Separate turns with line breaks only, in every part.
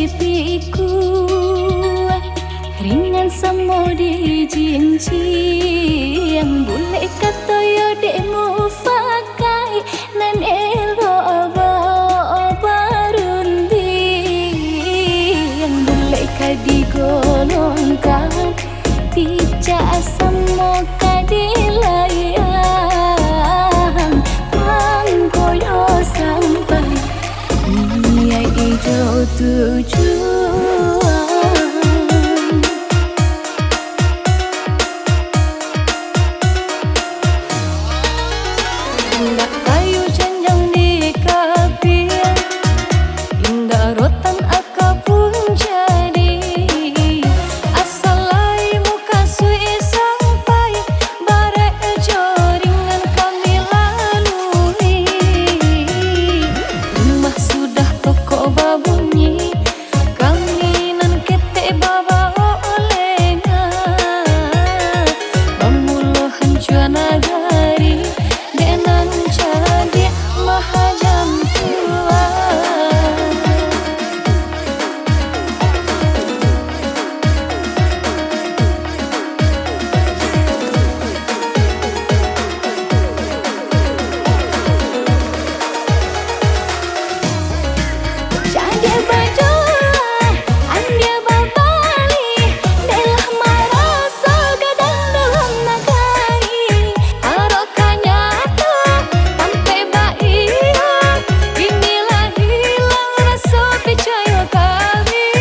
pipiku, ringan samo di jincing, boleh kata yo demo fakai nan elo barundi, yang boleh kadigolongkan tidak samo kadilayan, pangkoyo sampai niat hijau tujuan. Indah kayu janjang di kabin, indah rotan aka pun jadi, asal lai muka sui sampai bare joringan kami lalui. Rumah sudah toko babunyi, kami nan kete baba olenga, bamulo hancur nagari denan jadi mahajam tua. Jadi berjuang, anda berbalik, delah merasa gadang dalam nagari. Arokannya tuh, sampai bahia, inilah hilang rasa percaya kami.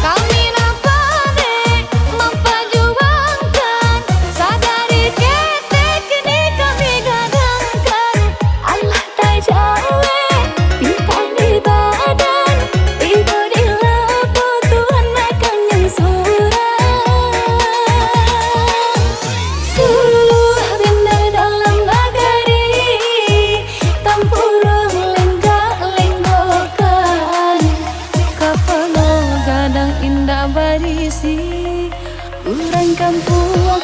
Kami nampak dek, memperjuangkan, sadari ketek ini kami gadangkan. Allah tak jauh, bintang di badan, ibu di labu, Tuhan akan yang surah. Suluh bintang dalam nagari, tampurung lenggak-lenggokan, kapalo gadang indah barisi, orang kampung